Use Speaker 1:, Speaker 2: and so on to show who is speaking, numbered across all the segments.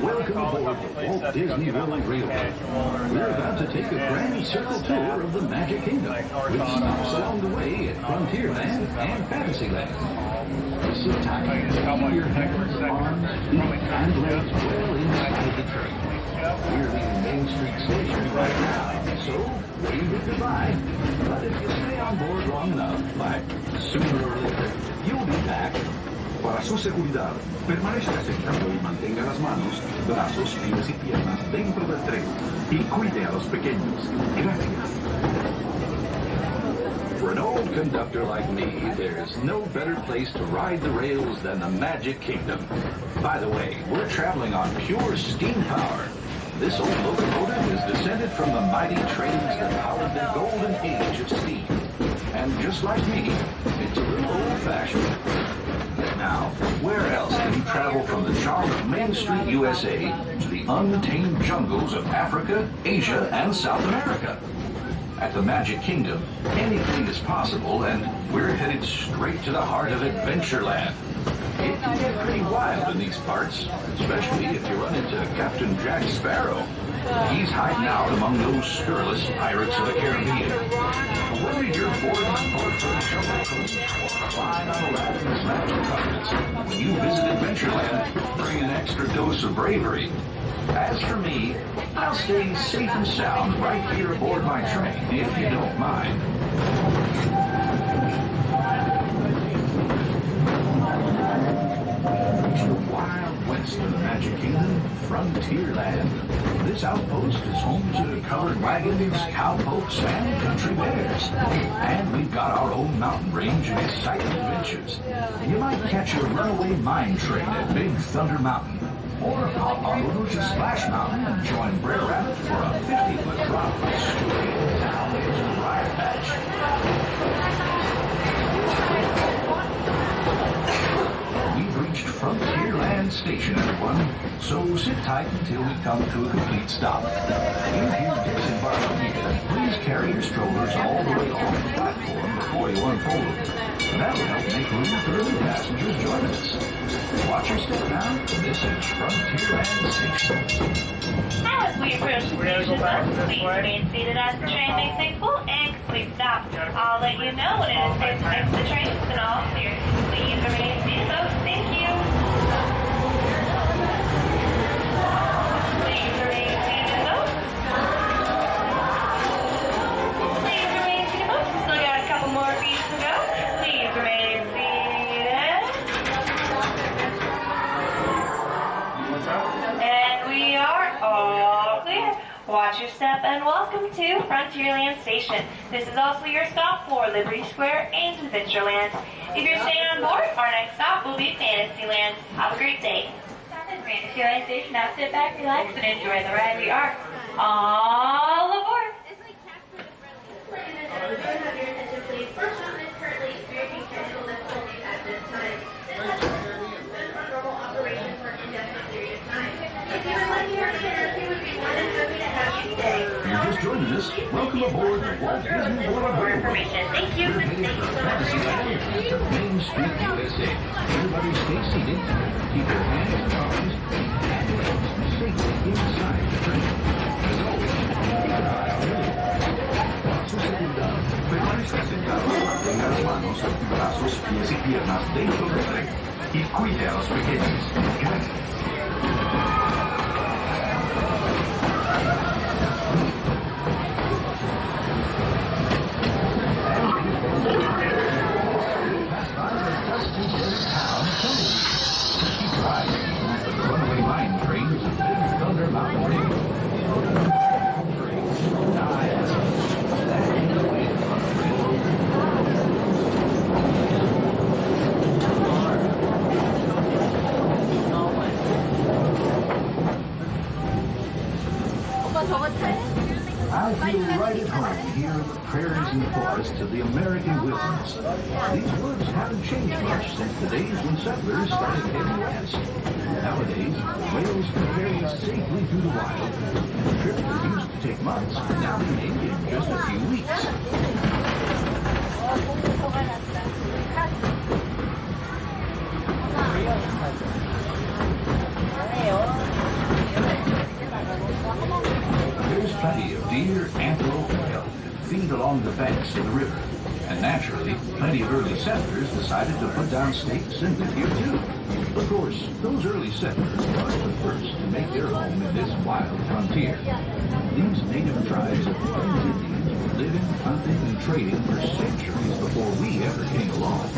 Speaker 1: Welcome aboard the Walt Disney World Railroad. We're about to take a grand circle tour of the Magic Kingdom, with stops along the way at Frontierland and Fantasyland. Sit tight, keep your hands, arms, feet, and legs well inside the train. We're leaving Main Street Station right now, so wave it goodbye. But if you stay on board long enough, like sooner or later, you'll be back.
Speaker 2: Para su seguridad, permanezca sentado y mantenga las manos, brazos, pies y piernas dentro del tren y cuide a los pequeños. Gracias.
Speaker 1: For an old conductor like me, there's no better place to ride the rails than the Magic Kingdom. By the way, we're traveling on pure steam power. This old locomotive is descended from the mighty trains that powered the golden age of steam. And just like me, it's a little old-fashioned. Now, where else can you travel from the charm of Main Street, USA, to the untamed jungles of Africa, Asia, and South America? At the Magic Kingdom, anything is possible, and we're headed straight to the heart of Adventureland. It can get pretty wild in these parts, especially if you run into Captain Jack Sparrow. He's hiding out among those scurrilous pirates of the Caribbean. Whether you're boarding on board for a jungle cruise or flying on Aladdin's magic carpets, when you visit Adventureland, bring an extra dose of bravery. As for me, I'll stay safe and sound right here aboard my train, if you don't mind. Wild west of the Magic Kingdom, Frontierland. This outpost is home to covered wagons, cowpokes, and country bears. And we've got our own mountain range and exciting adventures. You might catch a runaway mine train at Big Thunder Mountain, or hop on over to Splash Mountain and join Brer Rabbit for a 50-foot drop straight down into the Riot Patch. We've reached Frontierland Station, everyone, so sit tight until we come to a complete stop. If you disembark here, please carry your strollers all the way off the platform before you unfold them. That'll help make room for the new passengers joining us. Watch your step now. This is Frontierland Station.
Speaker 3: As we approach the station bus, please remain seated as the train makes a full and complete stop. I'll let you know when it is safe to exit the train and all clear. Please remain seated, folks. Thank you. Please remain seated, folks. Please remain seated, folks. We still got a couple more feet to go. Please remain seated. And we are all clear. Watch your step and welcome to Frontierland Station. This is also your stop for Liberty Square and Adventureland. If you're staying on board, our next stop will be Fantasyland. Have a great day. Stop at Frontierland Station. Now sit back, relax, and enjoy the ride. We are all aboard.
Speaker 4: First shot is currently experiencing technical difficulties at this time. This has been our normal operation for an indefinite period of time. If you would like to return, we would be more than happy to have you stay.
Speaker 1: If you're just joining us, welcome aboard the Walt Disney World Railroad.
Speaker 3: Thank you.
Speaker 1: We're headed for Fantasyland to Main Street, USA. Everybody stay seated, keep your hands, arms, and legs safely inside the train. As always, keep an eye out for you. Su seguridad, permanezca sentado y mantenga las manos, brazos, pies y piernas dentro del tren y cuide a los pequeños. Gracias. Runaway mine trains and Big Thunder Mountain Railroad. I feel right at home here in the prairies and forests of the American wilderness. These woods haven't changed much since the days when settlers started heading west. Nowadays, rails can carry us safely through the wild. Trips that used to take months can now be made in just a few weeks. laid along the banks of the river. And naturally, plenty of early settlers decided to put down stakes and live here too. Of course, those early settlers weren't the first to make their home in this wild frontier. These native tribes of Plains Indians were living, hunting, and trading for centuries before we ever came along.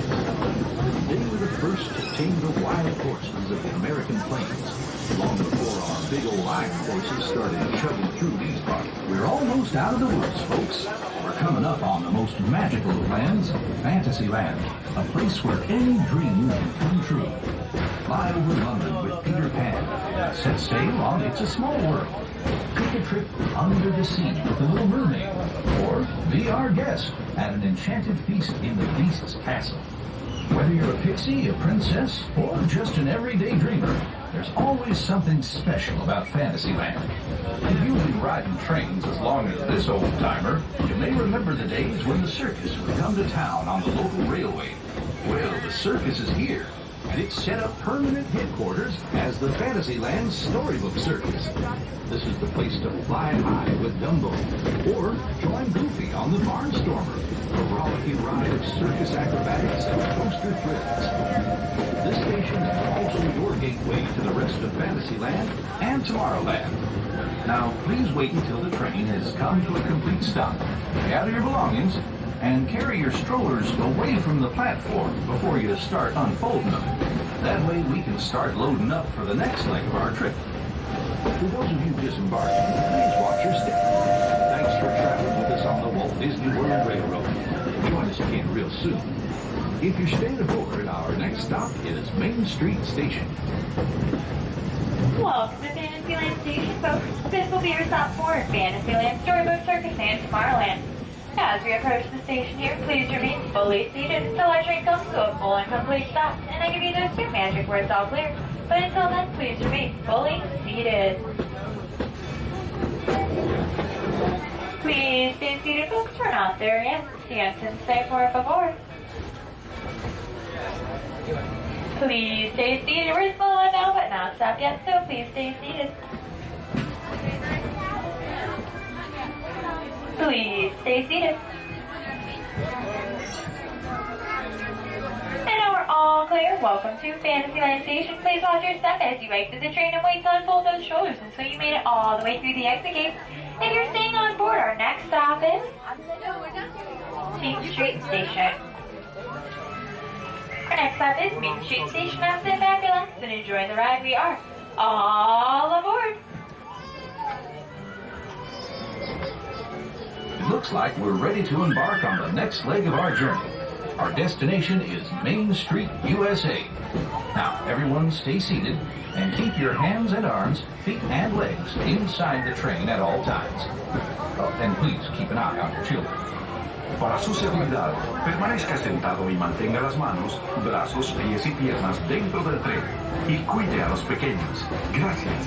Speaker 1: They were the first to tame the wild horses of the American plains, long before our big old iron horses started chugging through these parts. We're almost out of the woods, folks. We're coming up on the most magical of lands, Fantasyland, a place where any dream can come true. Fly over London with Peter Pan, set sail on It's a Small World. Take a trip under the sea with the Little Mermaid, or be our guest at an enchanted feast in the Beast's castle. Whether you're a pixie, a princess, or just an everyday dreamer, there's always something special about Fantasyland. If you've been riding trains as long as this old-timer, you may remember the days when the circus would come to town on the local railway. Well, the circus is here, and it's set up permanent headquarters as the Fantasyland Storybook Circus. This is the place to fly high with Dumbo, or join Goofy on the Barnstormer, a rollicking ride of circus acrobatics and coaster thrills. This station is also your gateway to the rest of Fantasyland and Tomorrowland. Now, please wait until the train has come to a complete stop. Gather your belongings and carry your strollers away from the platform before you start unfolding them. That way we can start loading up for the next leg of our trip. For those of you disembarking, please watch your step. Thanks for traveling with us on the Walt Disney World Railroad. Join us again real soon. If you're staying aboard, our next stop is Main Street Station.
Speaker 3: Welcome to Fantasyland Station, folks. This will be your stop for Fantasyland, Storybook Circus, and Tomorrowland. As we approach the station here, please remain fully seated until our train comes to a full and complete stop, and I give you those two magic words all clear. But until then, please remain fully seated. Please stay seated, folks. We're not there yet. Stand stay por favor. Please stay seated. We're still on now, but not stopped yet, so please stay seated. Please stay seated. And now we're all clear. Welcome to Fantasyland Station. Please watch your step as you exit the train and wait to unfold those shoulders until you made it all the way through the exit gate. If you're staying on board, our next stop is Main Street Station. Our next stop is Main Street Station. Now sit back, relax, and enjoy the ride. We are all aboard.
Speaker 1: It looks like we're ready to embark on the next leg of our journey. Our destination is Main Street, USA. Now, everyone stay seated and keep your hands and arms, feet and legs inside the train at all times. Oh, and please keep an eye on your children.
Speaker 2: Para su seguridad, permanezca sentado y mantenga las manos, brazos, pies y piernas dentro del tren. Y cuide a los pequeños. Gracias.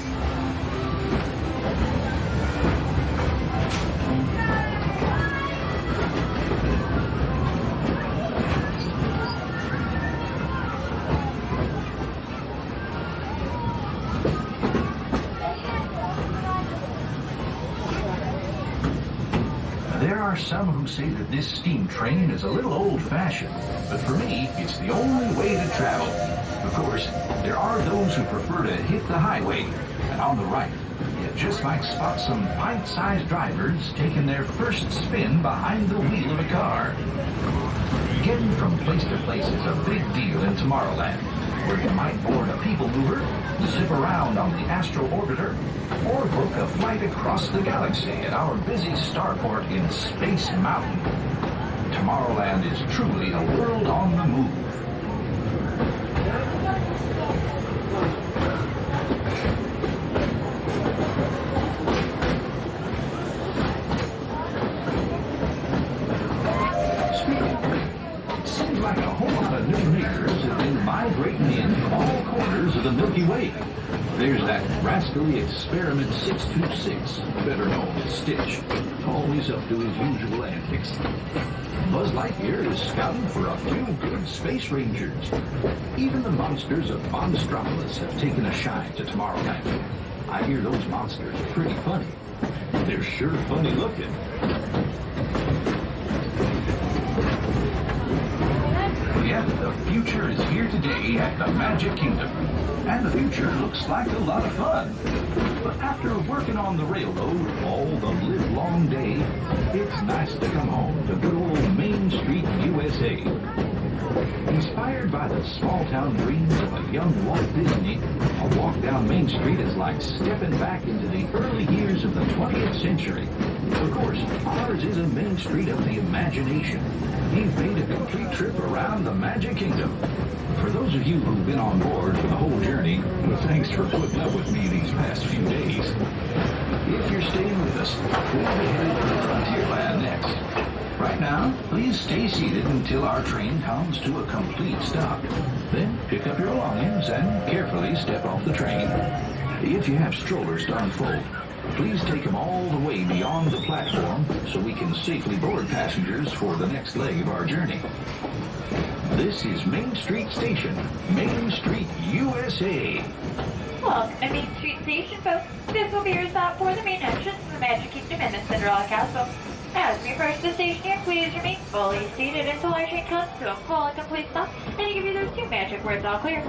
Speaker 1: There are some who say that this steam train is a little old-fashioned, but for me, it's the only way to travel. Of course, there are those who prefer to hit the highway, and on the right, you just might spot some pint-sized drivers taking their first spin behind the wheel of a car. Getting from place to place is a big deal in Tomorrowland, where you might board a people mover, zip around on the Astro Orbiter, or book a flight across the galaxy at our busy starport in Space Mountain. Tomorrowland is truly a world on the move. It seems like a whole lot of new neighbors have been migrating in from all corners of the Milky Way. There's that rascally Experiment 626, better known as Stitch, always up to his usual antics. Buzz Lightyear is scouting for a few good space rangers. Even the monsters of Monstropolis have taken a shine to Tomorrowland. I hear those monsters are pretty funny. They're sure funny looking.
Speaker 2: Yeah, the future is here today at the Magic Kingdom. And the future looks like a lot of fun. But after working on the railroad all the livelong day, it's nice to come home to good old Main Street, USA. Inspired by the small-town dreams of a young Walt Disney, a walk down Main Street is like stepping back into the early years of the 20th century. Of course, ours is a Main Street of the imagination. We've made a complete trip around the Magic Kingdom. For those of you who've been on board for the whole journey, well, thanks for putting up with me these past few days. If you're staying with us, we'll be headed for Frontierland next. Right now, please stay seated until our train comes to a complete stop. Then pick up your belongings and carefully step off the train. If you have strollers to unfold, please take them all the way beyond the platform so we can safely board passengers for the next leg of our journey. This is Main Street Station, Main Street, USA.
Speaker 3: Welcome to Main Street Station, folks. This will be your stop for the main entrance to the Magic Kingdom and the Cinderella Castle. As we approach the station here, please remain fully seated until our train comes to a full and complete stop and I give you those two magic words all clear.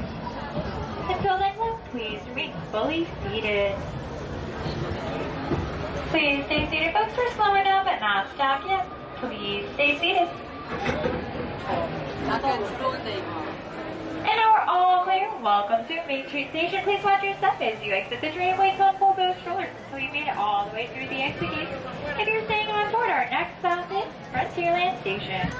Speaker 3: Until then, please remain fully seated. Please stay seated, folks. We're slowing down but not stopped yet. Please stay seated. And now we're all clear. Welcome to Main Street Station. Please watch your step as you exit the train. Wait to unfold those strollers until you made it all the way through the exit gate. If you're staying on board, our next stop is Frontierland Station.